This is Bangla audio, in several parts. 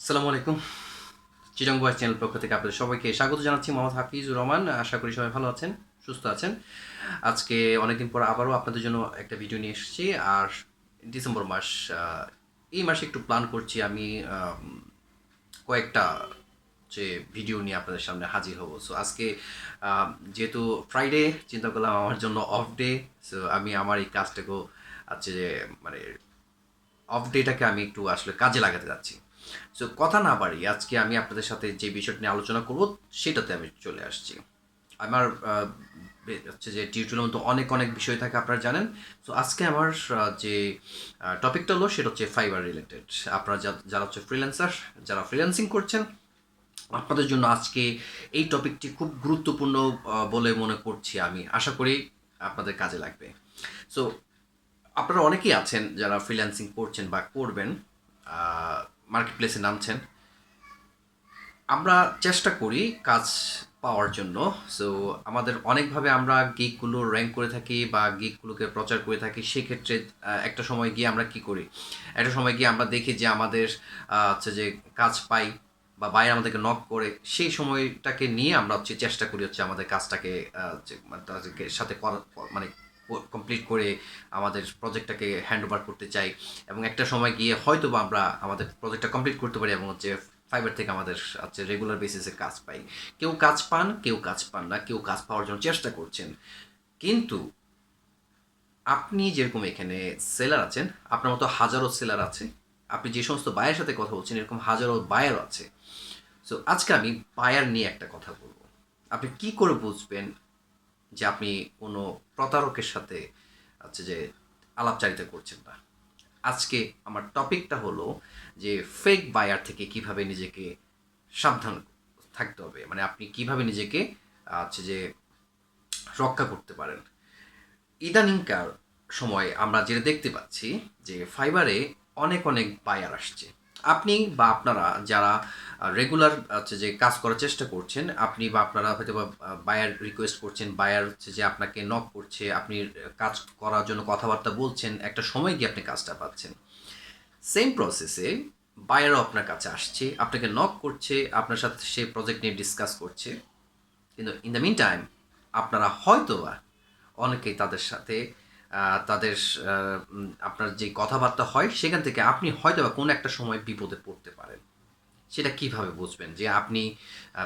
আসসালামু আলাইকুম। চিটং বয়েস চ্যানেল পক্ষ থেকে আপনাদের সবাইকে স্বাগত জানাচ্ছি। মোহাম্মদ হাফিজুর রহমান। আশা করি সবাই ভালো আছেন, সুস্থ আছেন। আজকে অনেকদিন পর আবারও আপনাদের জন্য একটা ভিডিও নিয়ে এসেছি। আর ডিসেম্বর মাস, এই মাসে একটু প্ল্যান করছি আমি কয়েকটা যে ভিডিও নিয়ে আপনাদের সামনে হাজির হব। সো আজকে আহ, যেহেতু ফ্রাইডে, চিন্তা করলাম আমার জন্য অফ ডে। সো আমি আমার এই কাজটাকেও আছে যে মানে অফ ডেটাকে আমি একটু আসলে কাজে লাগাতে যাচ্ছি। সো কথা না বাড়িয়ে আজকে আমি আপনাদের সাথে যে বিষয়টা নিয়ে আলোচনা করব সেটাতে আমি চলে আসছি। আমার হচ্ছে যে টিউটোরিয়াল তো অনেক অনেক বিষয় থাকে, আপনারা জানেন। সো আজকে আমার যে টপিকটা হলো সেটা হচ্ছে ফাইবার রিলেটেড। আপনারা যারা হচ্ছে ফ্রিল্যান্সার, যারা ফ্রিল্যান্সিং করছেন, আপনাদের জন্য আজকে এই টপিকটি খুব গুরুত্বপূর্ণ বলে মনে করছি। আমি আশা করি আপনাদের কাজে লাগবে। সো আপনারা অনেকেই আছেন যারা ফ্রিল্যান্সিং করছেন বা করবেন, মার্কেট প্লেসে নামছেন। আমরা চেষ্টা করি কাজ পাওয়ার জন্য। সো আমাদের অনেকভাবে আমরা গিগগুলো র্যাঙ্ক করে থাকি বা গিগগুলোকে প্রচার করে থাকি। সেক্ষেত্রে একটা সময় গিয়ে আমরা কি করি, একটা সময় গিয়ে আমরা দেখি যে আমাদের হচ্ছে যে কাজ পাই বা বাইরে আমাদেরকে নক করে। সেই সময়টাকে নিয়ে আমরা হচ্ছে চেষ্টা করি হচ্ছে আমাদের কাজটাকে মানে তাদেরকে সাথে করা, মানে কমপ্লিট করে আমাদের প্রজেক্টটাকে হ্যান্ড ওভার করতে চাই। এবং একটা সময় গিয়ে হয়তো বা আমরা আমাদের প্রজেক্টটা কমপ্লিট করতে পারি এবং হচ্ছে ফাইবার থেকে আমাদের হচ্ছে রেগুলার বেসিসে কাজ পাই। কেউ কাজ পান, কেউ কাজ পান না, কেউ কাজ পাওয়ার জন্য চেষ্টা করছেন। কিন্তু আপনি যেরকম এখানে সেলার আছেন, আপনার মতো হাজারো সেলার আছে। আপনি যে সমস্ত বায়ের সাথে কথা বলছেন, এরকম হাজারো বায়ারও আছে। সো আজকে আমি বায়ার নিয়ে একটা কথা বলবো। আপনি কি করে বুঝবেন যে আপনি কোনো প্রতারকের সাথে হচ্ছে যে আলাপচারিতা করছেন না? আজকে আমার টপিকটা হলো যে ফেক বায়ার থেকে কিভাবে নিজেকে সাবধান থাকতে হবে, মানে আপনি কিভাবে নিজেকে হচ্ছে যে রক্ষা করতে পারেন। ইদানিংকার সময় আমরা যেটা দেখতে পাচ্ছি যে ফাইবারে অনেক অনেক বায়ার আসছে। আপনি বা আপনারা যারা রেগুলার হচ্ছে যে কাজ করার চেষ্টা করছেন, আপনি বা আপনারা হয়তো বা বায়ার রিকোয়েস্ট করছেন, বায়ার হচ্ছে যে আপনাকে নক করছে, আপনি কাজ করার জন্য কথাবার্তা বলছেন, একটা সময় গিয়ে আপনি কাজটা পাচ্ছেন। সেম প্রসেসে বায়ারও আপনার কাছে আসছে, আপনাকে নক করছে, আপনার সাথে সে প্রজেক্ট নিয়ে ডিসকাস করছে। কিন্তু ইন দ্য মিন টাইম আপনারা হয়তোবা অনেকেই তাদের সাথে তাদের আপনার যে কথাবার্তা হয় সেখান থেকে আপনি হয়তোবা কোনো একটা সময় বিপদে পড়তে পারেন। সেটা কিভাবে বুঝবেন যে আপনি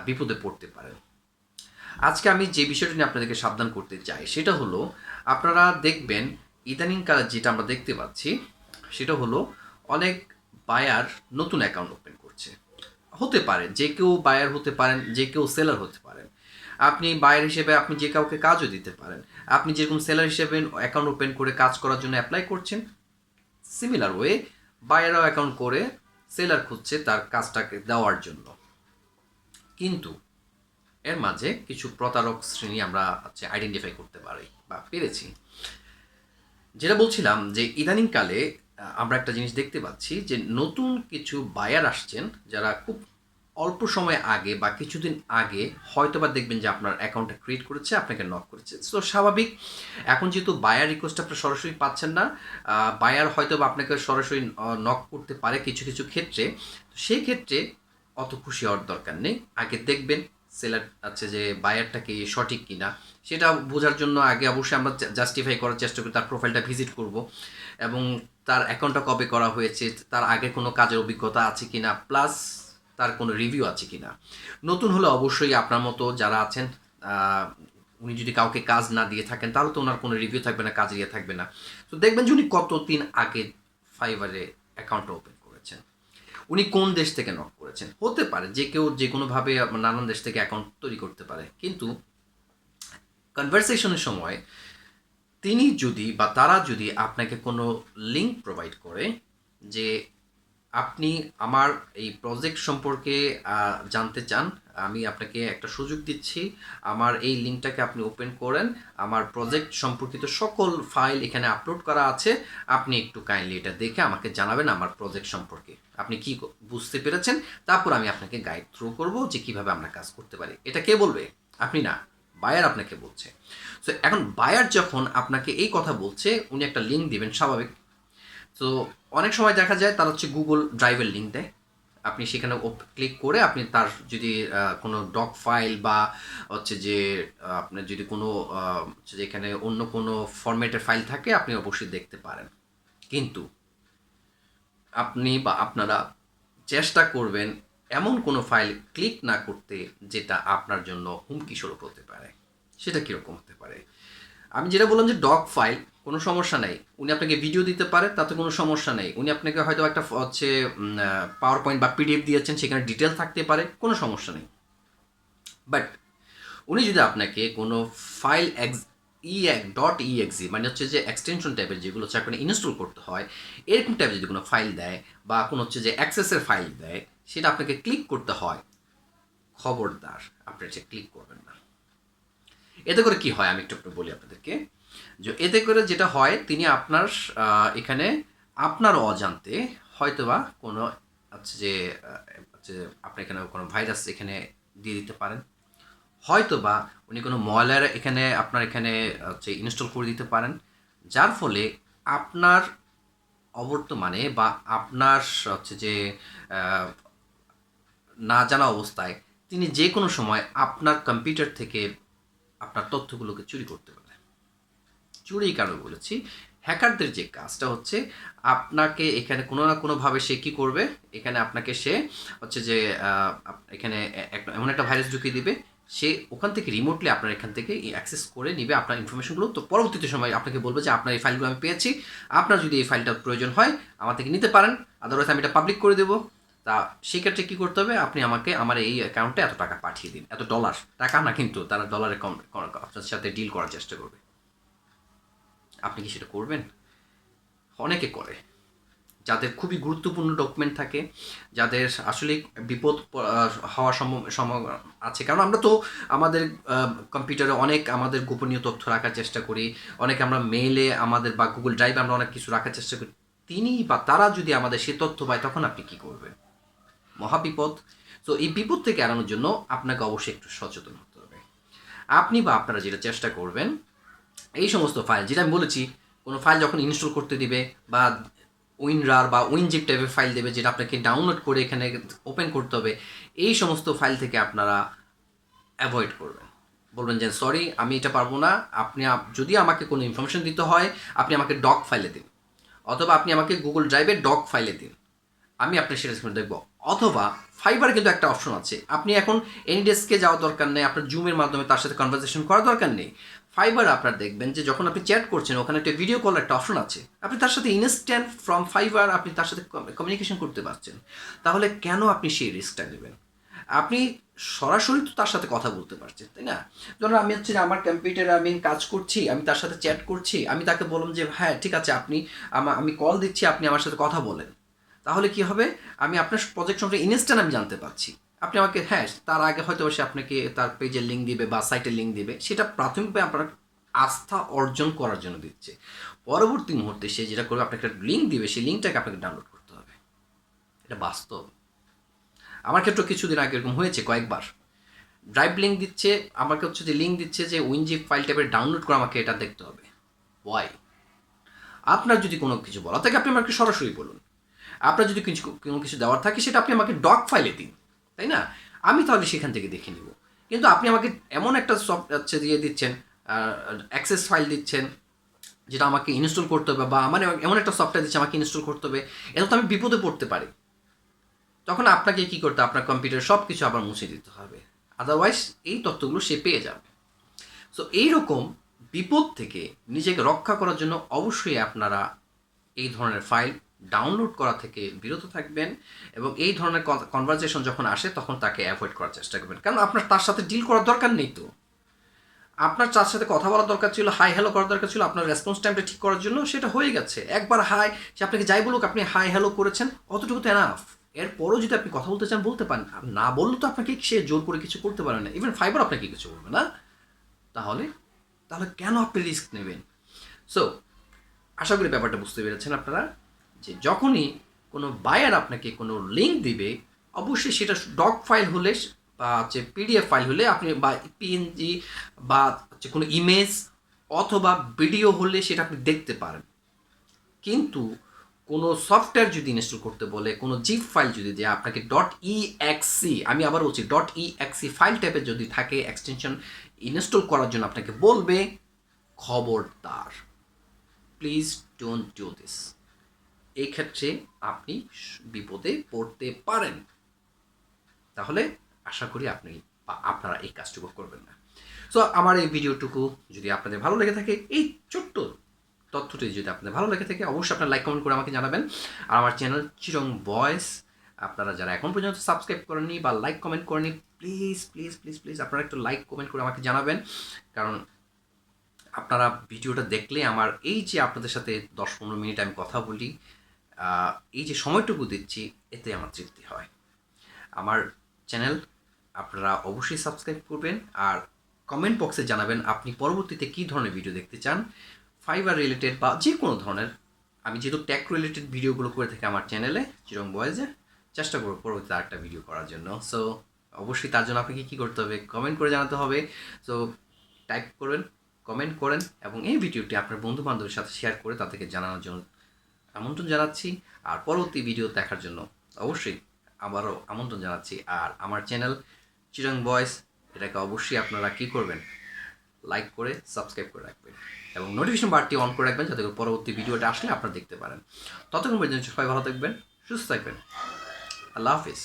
বিপদে পড়তে পারেন? আজকে আমি যে বিষয়টা নিয়ে আপনাদেরকে সাবধান করতে চাই সেটা হলো, আপনারা দেখবেন ইদানিংকালে যেটা আমরা দেখতে পাচ্ছি সেটা হলো অনেক বায়ার নতুন অ্যাকাউন্ট ওপেন করছে। হতে পারে যে কেউ বায়ার হতে পারেন, যে কেউ সেলার হতে পারেন। আপনি বায়ার হিসেবে আপনি যে কাউকে কাজও দিতে পারেন। আপনি যেরকম সেলার হিসেবে অ্যাকাউন্ট ওপেন করে কাজ করার জন্য অ্যাপ্লাই করছেন, সিমিলার ওয়ে বায়ারও অ্যাকাউন্ট করে সেলার খুঁজছে তার কাজটাকে দেওয়ার জন্য। কিন্তু এর মাঝে কিছু প্রতারক শ্রেণী আমরা হচ্ছে আইডেন্টিফাই করতে পারি বা পেরেছি। যেটা বলছিলাম যে ইদানিংকালে আমরা একটা জিনিস দেখতে পাচ্ছি যে নতুন কিছু বায়ার আসছেন যারা খুব অল্প সময় আগে বা কিছুদিন আগে হয়তো বা দেখবেন যে আপনার অ্যাকাউন্টটা ক্রিয়েট করেছে, আপনাকে নক করেছে। সো স্বাভাবিক, এখন যেহেতু বায়ার রিকোয়েস্ট আপনার সরাসরি পাচ্ছেন না, বায়ার হয়তো বা আপনাকে সরাসরি নক করতে পারে কিছু কিছু ক্ষেত্রে। সেই ক্ষেত্রে অত খুশি হওয়ার দরকার নেই। আগে দেখবেন সেলার আছে যে বায়ারটা কি সঠিক কিনা, সেটা বোঝার জন্য আগে অবশ্যই আমরা জাস্টিফাই করার চেষ্টা করি, তার প্রোফাইলটা ভিজিট করব এবং তার অ্যাকাউন্টটা কবে করা হয়েছে, তার আগে কোনো কাজের অভিজ্ঞতা আছে কিনা, প্লাস তার কোনো রিভিউ আছে কিনা। নতুন হলে অবশ্যই আপনার মতো যারা আছেন, উনি যদি কাউকে কাজ না দিয়ে থাকেন তাহলে তো ওনার কোনো রিভিউ থাকবে না, কাজ ইয়ে থাকবে না। তো দেখবেন যে উনি কতদিন আগে ফাইবারে অ্যাকাউন্টটা ওপেন করেছেন, উনি কোন দেশ থেকে নক করেছেন। হতে পারে যে কেউ যে কোনোভাবে নানান দেশ থেকে অ্যাকাউন্ট তৈরি করতে পারে, কিন্তু কনভারসেশনের সময় তিনি যদি বা তারা যদি আপনাকে কোনো লিঙ্ক প্রোভাইড করে যে আপনি আমার এই প্রজেক্ট সম্পর্কে জানতে চান, আমি আপনাকে একটা সুযোগ দিচ্ছি, আমার এই লিঙ্কটাকে আপনি ওপেন করেন, আমার প্রজেক্ট সম্পর্কিত সকল ফাইল এখানে আপলোড করা আছে, আপনি একটু কাইন্ডলি এটা দেখে আমাকে জানাবেন আমার প্রজেক্ট সম্পর্কে আপনি কি বুঝতে পেরেছেন, তারপর আমি আপনাকে গাইড থ্রু করব যে কিভাবে আমরা কাজ করতে পারি। এটা কে বলবে? আপনি না, বায়ার আপনাকে বলছে। সো এখন বায়ার যখন আপনাকে এই কথা বলছে, উনি একটা লিঙ্ক দিবেন স্বাভাবিক। তো অনেক সময় দেখা যায় তারা হচ্ছে গুগল ড্রাইভের লিঙ্ক দেয়, আপনি সেখানে ক্লিক করে আপনি তার যদি কোনো ডক ফাইল বা হচ্ছে যে আপনার যদি কোনো হচ্ছে যে এখানে অন্য কোনো ফরম্যাটের ফাইল থাকে আপনি অবশ্যই দেখতে পারেন। কিন্তু আপনি বা আপনারা চেষ্টা করবেন এমন কোনো ফাইল ক্লিক না করতে যেটা আপনার জন্য হুমকি স্বরূপ হতে পারে। সেটা কীরকম হতে পারে? আমি যেটা বললাম যে ডক ফাইল, কোনো সমস্যা নেই, উনি আপনাকে ভিডিও দিতে পারে, তাতে কোনো সমস্যা নেই। উনি আপনাকে হয়তো একটা হচ্ছে পাওয়ার পয়েন্ট বা পিডিএফ দিয়েছেন, সেখানে ডিটেল থাকতে পারে, কোনো সমস্যা নেই। বাট উনি যদি আপনাকে কোনো ফাইল ডট ইএক্সি মানে হচ্ছে যে এক্সটেনশন টাইপের যেগুলো হচ্ছে আপনাকে ইনস্টল করতে হয়, এরকম টাইপের যদি কোনো ফাইল দেয় বা কোনো হচ্ছে যে অ্যাক্সেসের ফাইল দেয়, সেটা আপনাকে ক্লিক করতে হয়, খবরদার আপনি এটা ক্লিক করবেন না। এতে করে কি হয় আমি একটু বলি আপনাদেরকে, যে এতে করে যেটা হয় তিনি আপনার এখানে আপনার অজান্তে হয়তোবা কোনো হচ্ছে আপনি এখানে কোনো ভাইরাস এখানে দিয়ে দিতে পারেন, হয়তোবা উনি কোনো ময়লার এখানে আপনার এখানে হচ্ছে ইনস্টল করে দিতে পারেন, যার ফলে আপনার অবর্তমানে বা আপনার হচ্ছে যে না জানা অবস্থায় তিনি যে কোনো সময় আপনার কম্পিউটার থেকে আপনার তথ্যগুলোকে চুরি করতে পারে। চুরি কেন বলেছি? হ্যাকারদের যে কাজটা হচ্ছে আপনাকে এখানে কোনো না কোনোভাবে সে কী করবে, এখানে আপনাকে সে হচ্ছে যে এখানে এমন একটা ভাইরাস ঢুকিয়ে দিবে, সে ওখান থেকে রিমোটলি আপনার এখান থেকে অ্যাক্সেস করে নিবে আপনার ইনফরমেশনগুলো। তো পরবর্তীতে সময় আপনাকে বলবে যে আপনার এই ফাইলগুলো আমি পেয়েছি, আপনার যদি এই ফাইলটার প্রয়োজন হয় আমার থেকে নিতে পারেন, আদারওয়াইজ আমি এটা পাবলিক করে দেবো। তা সেক্ষেত্রে কী করতে হবে, আপনি আমাকে আমার এই অ্যাকাউন্টে এত টাকা পাঠিয়ে দিন, এত ডলার, টাকা না কিন্তু তারা ডলারে কম আপনার সাথে ডিল করার চেষ্টা করবে। আপনি কি সেটা করবেন? অনেকে করে, যাদের খুবই গুরুত্বপূর্ণ ডকুমেন্ট থাকে, যাদের আসলে বিপদ হওয়ার সম্ভাবনা আছে। কারণ আমরা তো আমাদের কম্পিউটারে অনেক আমাদের গোপনীয় তথ্য রাখার চেষ্টা করি, অনেক আমরা মেইলে আমাদের বা গুগল ড্রাইভে আমরা অনেক কিছু রাখার চেষ্টা করি। তিনি বা তারা যদি আমাদের সে তথ্য পায় তখন আপনি কী করবেন? মহাবিপদ। তো এই বিপদ থেকে এড়ানোর জন্য আপনাকে অবশ্যই একটু সচেতন হতে হবে। আপনি বা আপনারা যেটা চেষ্টা করবেন, এই সমস্ত ফাইল যেটা আমি বলেছি, কোনো ফাইল যখন ইনস্টল করতে দিবে বা উইনরার বা উইনজিপ টাইপের ফাইল দেবে যেটা আপনাকে ডাউনলোড করে এখানে ওপেন করতে হবে, এই সমস্ত ফাইল থেকে আপনারা অ্যাভয়েড করবেন। বলবেন যে সরি আমি এটা পারবো না, আপনি যদি আমাকে কোনো ইনফরমেশন দিতে হয় আপনি আমাকে ডক ফাইলে দিন, অথবা আপনি আমাকে গুগল ড্রাইভে ডক ফাইলে দিন, আমি আপনার সেটা দেখব। অথবা ফাইবারে কিন্তু একটা অপশন আছে, আপনি এখন এনিডেস্কে যাওয়ার দরকার নেই, আপনার জুমের মাধ্যমে তার সাথে কনভারসেশন করার দরকার নেই। ফাইবারে আপনার দেখবেন যে যখন আপনি চ্যাট করছেন ওখানে একটা ভিডিও কল একটা অপশন আছে, আপনি তার সাথে ইনস্ট্যান্ট ফ্রম ফাইবার আপনি তার সাথে কমিউনিকেশন করতে পারছেন। তাহলে কেন আপনি সেই রিস্কটা নেবেন? আপনি সরাসরি তো তার সাথে কথা বলতে পারছেন, তাই না? ধরুন আমি হচ্ছে যে আমার কম্পিউটারে আমি কাজ করছি, আমি তার সাথে চ্যাট করছি, আমি তাকে বললাম যে হ্যাঁ ঠিক আছে আপনি আমি কল দিচ্ছি, আপনি আমার সাথে কথা বলেন। তাহলে কি হবে, আমি আপনার প্রজেক্ট সম্পর্কে ইনস্ট্যান্ট আমি জানতে পারছি। আপনি আমাকে হ্যাঁ তার আগে হয়তো সে আপনাকে তার পেজের লিঙ্ক দিবে বা সাইটের লিঙ্ক দিবে, সেটা প্রাথমিকভাবে আপনার আস্থা অর্জন করার জন্য দিচ্ছে। পরবর্তী মুহূর্তে সে যেটা করবে আপনাকে একটা লিঙ্ক দিবে, সেই লিঙ্কটাকে আপনাকে ডাউনলোড করতে হবে। এটা বাস্তব। আমার ক্ষেত্রে কিছুদিন আগে এরকম হয়েছে কয়েকবার। ড্রাইভ লিঙ্ক দিচ্ছে, আমাকে হচ্ছে যে লিঙ্ক দিচ্ছে যে উইনজিপ ফাইল টাইপের ডাউনলোড করে আমাকে এটা দেখতে হবে। ওয়াই? আপনার যদি কোনো কিছু বলা থাকে আপনি আমাকে সরাসরি বলুন, আপনার যদি কোনো কিছু দেওয়ার থাকে সেটা আপনি আমাকে ডক ফাইলে দিন, তাই না? আমি তাহলে সেখান থেকে দেখে নিব। কিন্তু আপনি আমাকে এমন একটা হচ্ছে দিয়ে দিচ্ছেন, অ্যাক্সেস ফাইল দিচ্ছেন যেটা আমাকে ইনস্টল করতে হবে, বা আমার এমন একটা সফটওয়্যার দিচ্ছে আমাকে ইনস্টল করতে হবে, এটা তো আমি বিপদে পড়তে পারি। তখন আপনাকে কী করতে, আপনার কম্পিউটার সব কিছু আবার মুছে দিতে হবে, আদারওয়াইজ এই তথ্যগুলো সে পেয়ে যাবে। সো এইরকম বিপদ থেকে নিজেকে রক্ষা করার জন্য অবশ্যই আপনারা এই ধরনের ফাইল ডাউনলোড করা থেকে বিরত থাকবেন, এবং এই ধরনের কনভারসেশন যখন আসে তখন তাকে অ্যাভয়েড করার চেষ্টা করবেন। কারণ আপনার তার সাথে ডিল করার দরকার নেই তো, আপনার তার সাথে কথা বলার দরকার ছিল, হাই হ্যালো করার দরকার ছিল আপনার রেসপন্স টাইমটা ঠিক করার জন্য, সেটা হয়ে গেছে। একবার হাই, সে আপনাকে যাই বলুক আপনি হাই হ্যালো করেছেন, অতটুকু তো এনাফ। এরপরও যদি আপনি কথা বলতে চান বলতে পারেন, না বললে তো আপনাকে সে জোর করে কিছু করতে পারে না, ইভেন ফাইবার আপনাকে কিছু বলবে না। তাহলে তাহলে কেন আপনি রিস্ক নেবেন? সো আশা করি ব্যাপারটা বুঝতে পেরেছেন আপনারা, যে যখনই কোনো বায়ার আপনাকে কোনো লিঙ্ক দিবে অবশ্যই সেটা ডক ফাইল হলে বা হচ্ছে পিডিএফ ফাইল হলে আপনি, বা পিএনজি বা হচ্ছে কোনো ইমেজ অথবা ভিডিও হলে সেটা আপনি দেখতে পারেন। কিন্তু কোনো সফটওয়্যার যদি ইনস্টল করতে বলে, কোনো জিপ ফাইল যদি দেয় আপনাকে .exe, আমি আবার বলছি .exe ফাইল টাইপের যদি থাকে এক্সটেনশন ইনস্টল করার জন্য আপনাকে বলবে, খবরদার, প্লিজ ডোন্ট ডু দিস। এই ক্ষেত্রে আপনি বিপদে পড়তে পারেন। তাহলে আশা করি আপনারা এই কাজটুকু করবেন না। সো আমার এই ভিডিওটুকু যদি আপনাদের ভালো লেগে থাকে, এই ছোট্ট তথ্যটি যদি আপনাদের ভালো লেগে থাকে, অবশ্যই আপনার লাইক কমেন্ট করে আমাকে জানাবেন। আর আমার চ্যানেল চিটং ভয়েস আপনারা যারা এখন পর্যন্ত সাবস্ক্রাইব করেননি বা লাইক কমেন্ট করেননি, প্লিজ প্লিজ প্লিজ প্লিজ আপনারা একটু লাইক কমেন্ট করে আমাকে জানাবেন। কারণ আপনারা ভিডিওটা দেখলে আমার এই যে আপনাদের সাথে 10-15 মিনিট আমি কথা বলি, এই যে সময়টুকু দিচ্ছি, এতে আমার তৃপ্তি হয়। আমার চ্যানেল আপনারা অবশ্যই সাবস্ক্রাইব করবেন আর কমেন্ট বক্সে জানাবেন আপনি পরবর্তীতে কী ধরনের ভিডিও দেখতে চান, ফাইবার রিলেটেড বা যে কোনো ধরনের। আমি যেহেতু ট্যাক রিলেটেড ভিডিওগুলো করে থাকি আমার চ্যানেলে চিটং বয়েজে, চেষ্টা করব পরবর্তীতে আরেকটা ভিডিও করার জন্য। সো অবশ্যই তার জন্য আপনাকে কী করতে হবে, কমেন্ট করে জানাতে হবে। সো টাইপ করবেন, কমেন্ট করেন এবং এই ভিডিওটি আপনার বন্ধু বান্ধবের সাথে শেয়ার করে তাদেরকে জানানোর জন্য আমন্ত্রণ জানাচ্ছি। আর পরবর্তী ভিডিও দেখার জন্য অবশ্যই আবারও আমন্ত্রণ জানাচ্ছি। আর আমার চ্যানেল চিটং ভয়েস, এটাকে অবশ্যই আপনারা কী করবেন, লাইক করে সাবস্ক্রাইব করে রাখবেন এবং নোটিফিকেশন বারটি অন করে রাখবেন যাতে করে পরবর্তী ভিডিওটা আসলে আপনারা দেখতে পারেন। ততক্ষণ পর্যন্ত সবাই ভালো থাকবেন, সুস্থ থাকবেন। আল্লাহ হাফিজ।